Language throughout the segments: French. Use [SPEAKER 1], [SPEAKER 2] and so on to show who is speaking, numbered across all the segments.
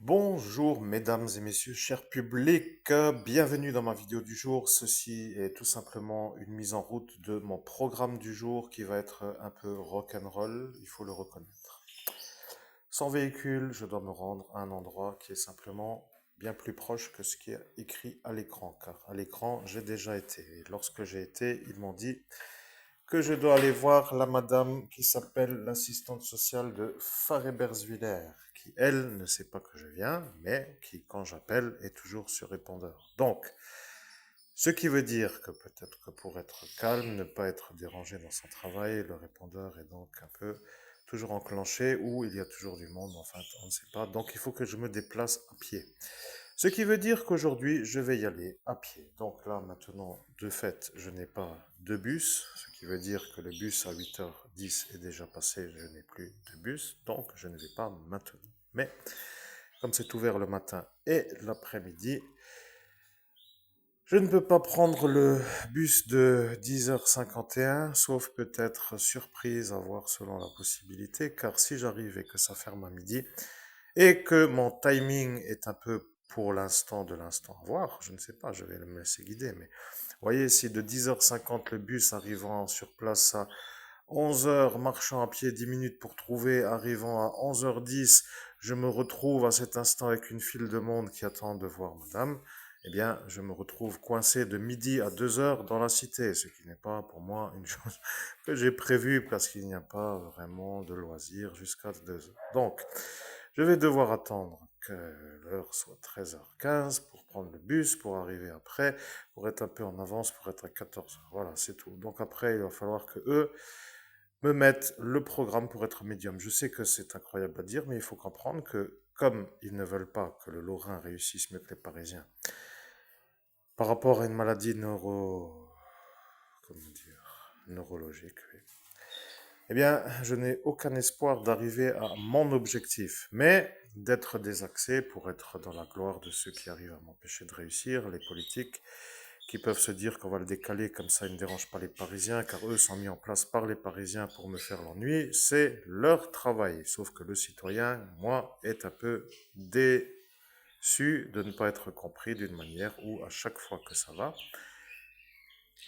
[SPEAKER 1] Bonjour mesdames et messieurs, cher public, bienvenue dans ma vidéo du jour. Ceci est tout simplement une mise en route de mon programme du jour qui va être un peu rock'n'roll, il faut le reconnaître. Sans véhicule, je dois me rendre à un endroit qui est simplement bien plus proche que ce qui est écrit à l'écran, car à l'écran j'ai déjà été. Et lorsque j'ai été, ils m'ont dit que je dois aller voir la madame qui s'appelle l'assistante sociale de Fareberswiller, qui, elle, ne sait pas que je viens, mais qui, quand j'appelle, est toujours sur répondeur. Donc, ce qui veut dire que peut-être que pour être calme, ne pas être dérangé dans son travail, le répondeur est donc un peu toujours enclenché ou il y a toujours du monde, enfin, on ne sait pas. Donc, il faut que je me déplace à pied. Ce qui veut dire qu'aujourd'hui, je vais y aller à pied. Donc là, maintenant, de fait, je n'ai pas de bus, ce qui veut dire que le bus à 8h10 est déjà passé, je n'ai plus de bus, donc je ne vais pas maintenant. Mais comme c'est ouvert le matin et l'après-midi, je ne peux pas prendre le bus de 10h51, sauf peut-être surprise à voir selon la possibilité, car si j'arrive et que ça ferme à midi, et que mon timing est un peu pour l'instant de l'instant à voir, je ne sais pas, je vais me laisser guider, mais vous voyez, si de 10h50 le bus arrivant sur place à 11h, marchant à pied 10 minutes pour trouver, arrivant à 11h10, je me retrouve à cet instant avec une file de monde qui attend de voir madame, eh bien, je me retrouve coincé de midi à 2h dans la cité, ce qui n'est pas pour moi une chose que j'ai prévue parce qu'il n'y a pas vraiment de loisirs jusqu'à 2h. Donc, je vais devoir attendre que l'heure soit 13h15 pour prendre le bus, pour arriver après, pour être un peu en avance, pour être à 14h. Voilà, c'est tout. Donc après, il va falloir que eux me mettent le programme pour être médium. Je sais que c'est incroyable à dire, mais il faut comprendre que comme ils ne veulent pas que le Lorrain réussisse mieux que les Parisiens, par rapport à une maladie comment dire, neurologique, oui, eh bien, je n'ai aucun espoir d'arriver à mon objectif, mais d'être désaxé pour être dans la gloire de ceux qui arrivent à m'empêcher de réussir, les politiques, qui peuvent se dire qu'on va le décaler comme ça, il ne dérange pas les Parisiens, car eux sont mis en place par les Parisiens pour me faire l'ennui, c'est leur travail. Sauf que le citoyen, moi, est un peu déçu de ne pas être compris d'une manière où, à chaque fois que ça va,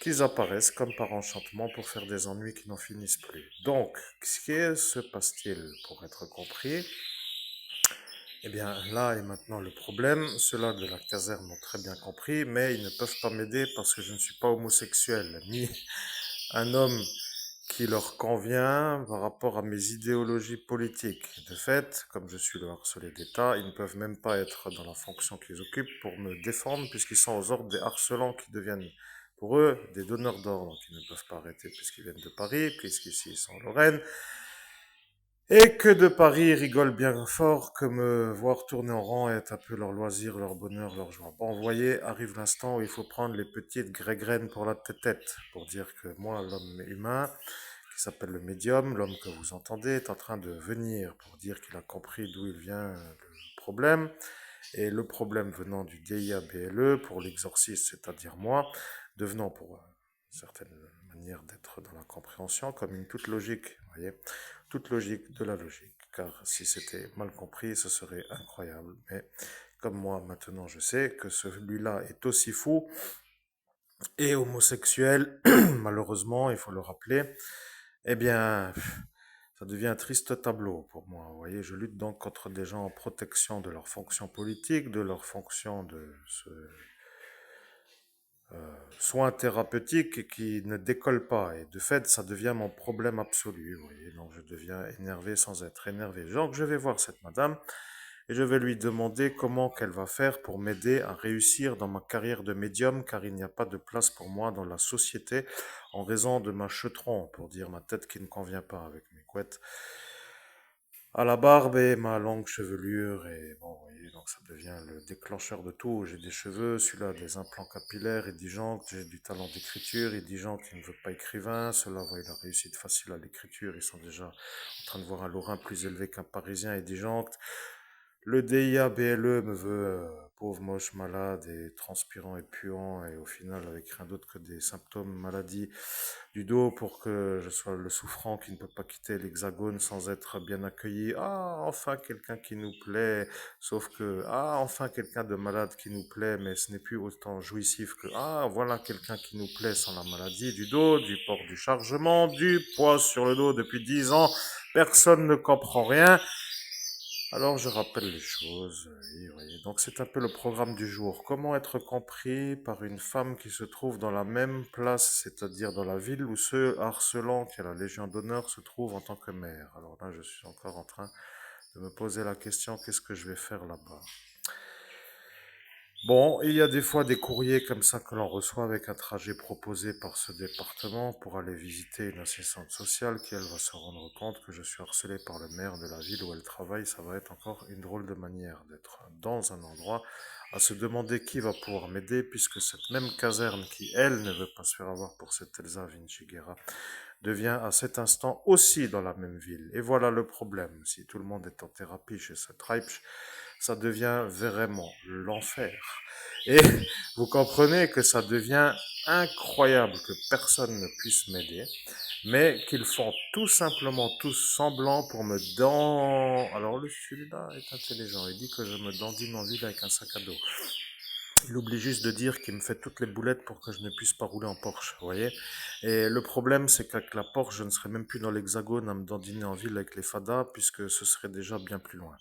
[SPEAKER 1] qu'ils apparaissent comme par enchantement pour faire des ennuis qui n'en finissent plus. Donc, que se passe-t-il pour être compris? Eh bien, là est maintenant le problème. Ceux-là de la caserne ont très bien compris, mais ils ne peuvent pas m'aider parce que je ne suis pas homosexuel, ni un homme qui leur convient par rapport à mes idéologies politiques. De fait, comme je suis le harcelé d'État, ils ne peuvent même pas être dans la fonction qu'ils occupent pour me défendre, puisqu'ils sont aux ordres des harcelants qui deviennent, pour eux, des donneurs d'ordre, qui ne peuvent pas arrêter puisqu'ils viennent de Paris, puisqu'ici ils sont en Lorraine, et que de Paris rigolent bien fort que me voir tourner en rond est un peu leur loisir, leur bonheur, leur joie. Bon, vous voyez, arrive l'instant où il faut prendre les petites graigraines pour la tête, pour dire que moi, l'homme humain, qui s'appelle le médium, l'homme que vous entendez, est en train de venir pour dire qu'il a compris d'où il vient le problème. Et le problème venant du DIA-BLE pour l'exorciste, c'est-à-dire moi, devenant pour une certaine manière d'être dans la compréhension comme une toute logique, vous voyez, toute logique de la logique. Car si c'était mal compris, ce serait incroyable. Mais comme moi, maintenant, je sais que celui-là est aussi fou et homosexuel, malheureusement, il faut le rappeler, eh bien, ça devient un triste tableau pour moi. Vous voyez, je lutte donc contre des gens en protection de leur fonction politique, de leur fonction de ce soin thérapeutique qui ne décolle pas. Et de fait, ça devient mon problème absolu. Vous voyez, donc je deviens énervé sans être énervé. Donc je vais voir cette madame et je vais lui demander comment qu'elle va faire pour m'aider à réussir dans ma carrière de médium, car il n'y a pas de place pour moi dans la société en raison de ma chetron, pour dire ma tête qui ne convient pas avec mes couettes, à la barbe et ma longue chevelure. Et bon, vous voyez, donc ça devient le déclencheur de tout. J'ai des cheveux, celui-là des implants capillaires, il disjoncte, j'ai du talent d'écriture, il disjoncte, il ne veut pas écrivain. Ceux-là, voient la réussite facile à l'écriture, ils sont déjà en train de voir un Lorrain plus élevé qu'un Parisien, il disjoncte. Le DIA BLE me veut pauvre, moche, malade et transpirant et puant et au final avec rien d'autre que des symptômes, maladie du dos pour que je sois le souffrant qui ne peut pas quitter l'hexagone sans être bien accueilli. Ah, enfin quelqu'un qui nous plaît, sauf que, ah, enfin quelqu'un de malade qui nous plaît, mais ce n'est plus autant jouissif que, ah, voilà quelqu'un qui nous plaît sans la maladie du dos, du port du chargement, du poids sur le dos depuis 10 ans, personne ne comprend rien. Alors je rappelle les choses, oui, oui. Donc c'est un peu le programme du jour. Comment être compris par une femme qui se trouve dans la même place, c'est-à-dire dans la ville où ce harcelant qui a la Légion d'honneur se trouve en tant que maire. Alors là, je suis encore en train de me poser la question, qu'est-ce que je vais faire là-bas? Bon, il y a des fois des courriers comme ça que l'on reçoit avec un trajet proposé par ce département pour aller visiter une assistante sociale qui, elle, va se rendre compte que je suis harcelé par le maire de la ville où elle travaille. Ça va être encore une drôle de manière d'être dans un endroit à se demander qui va pouvoir m'aider puisque cette même caserne qui, elle, ne veut pas se faire avoir pour cette Elsa Vinciguerra devient à cet instant aussi dans la même ville. Et voilà le problème. Si tout le monde est en thérapie chez ce Treibsch, ça devient vraiment l'enfer. Et vous comprenez que ça devient incroyable que personne ne puisse m'aider, mais qu'ils font tout simplement tous semblant pour me Alors celui-là est intelligent, il dit que je me dandine en ville avec un sac à dos. Il oublie juste de dire qu'il me fait toutes les boulettes pour que je ne puisse pas rouler en Porsche, vous voyez. Et le problème, c'est qu'avec la Porsche, je ne serais même plus dans l'hexagone à me dandiner en ville avec les fadas, puisque ce serait déjà bien plus loin.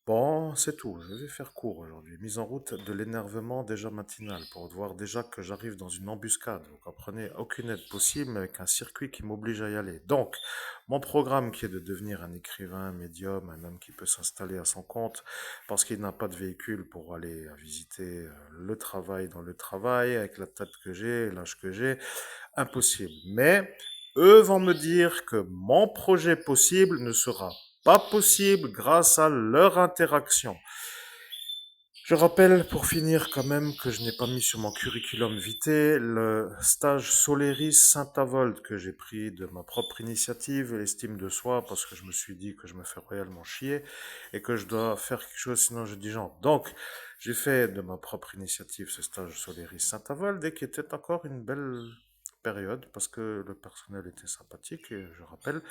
[SPEAKER 1] Bon, c'est tout. Je vais faire court aujourd'hui. Mise en route de l'énervement déjà matinal pour voir déjà que j'arrive dans une embuscade. Vous comprenez? Aucune aide possible mais avec un circuit qui m'oblige à y aller. Donc, mon programme qui est de devenir un écrivain, un médium, un homme qui peut s'installer à son compte parce qu'il n'a pas de véhicule pour aller visiter le travail dans le travail avec la tête que j'ai, l'âge que j'ai. Impossible. Mais eux vont me dire que mon projet possible ne sera pas possible grâce à leur interaction. Je rappelle pour finir quand même que je n'ai pas mis sur mon curriculum vitae le stage Soleris Saint-Avold que j'ai pris de ma propre initiative, l'estime de soi, parce que je me suis dit que je me fais réellement chier et que je dois faire quelque chose sinon je dis genre. Donc, j'ai fait de ma propre initiative ce stage Soleris Saint-Avold et qui était encore une belle période parce que le personnel était sympathique et je rappelle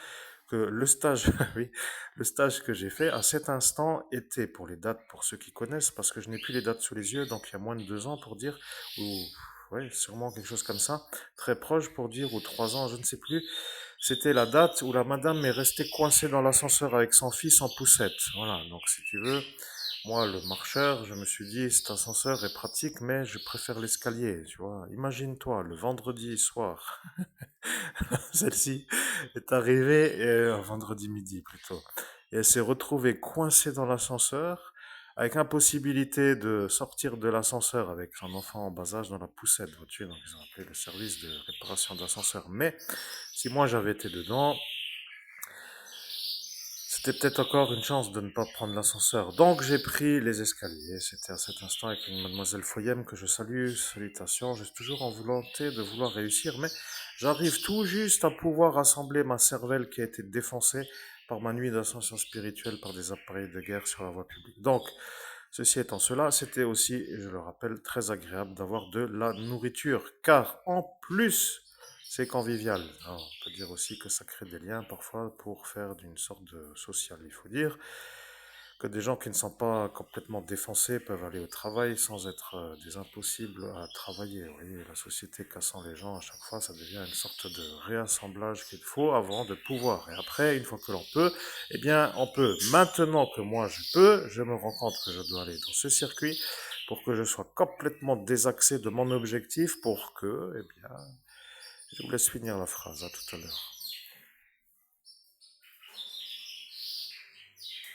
[SPEAKER 1] que le stage, oui, le stage que j'ai fait à cet instant était pour les dates, pour ceux qui connaissent, parce que je n'ai plus les dates sous les yeux, donc il y a moins de 2 ans pour dire, ou ouais, sûrement quelque chose comme ça, très proche pour dire, ou 3 ans, je ne sais plus. C'était la date où la madame est restée coincée dans l'ascenseur avec son fils en poussette. Voilà, donc si tu veux, moi, le marcheur, je me suis dit, cet ascenseur est pratique, mais je préfère l'escalier, tu vois. Imagine-toi, le vendredi soir, celle-ci est arrivée vendredi midi plutôt. Et elle s'est retrouvée coincée dans l'ascenseur avec impossibilité de sortir de l'ascenseur avec son enfant en bas âge dans la poussette, vois-tu. Donc ils ont appelé le service de réparation d'ascenseur. Mais si moi j'avais été dedans, c'était peut-être encore une chance de ne pas prendre l'ascenseur. Donc j'ai pris les escaliers. C'était à cet instant avec une mademoiselle Foyem que je salue. Salutations. J'ai toujours en volonté de vouloir réussir, mais j'arrive tout juste à pouvoir rassembler ma cervelle qui a été défoncée par ma nuit d'ascension spirituelle par des appareils de guerre sur la voie publique. Donc, ceci étant cela, c'était aussi, je le rappelle, très agréable d'avoir de la nourriture, car en plus c'est convivial. Alors, on peut dire aussi que ça crée des liens parfois pour faire d'une sorte de social. Il faut dire que des gens qui ne sont pas complètement défoncés peuvent aller au travail sans être des impossibles à travailler. Vous voyez, la société cassant les gens à chaque fois, ça devient une sorte de réassemblage qu'il faut avant de pouvoir. Et après, une fois que l'on peut, eh bien, on peut. Maintenant que moi je peux, je me rends compte que je dois aller dans ce circuit pour que je sois complètement désaxé de mon objectif pour que, eh bien, je vous laisse finir la phrase. À tout à l'heure.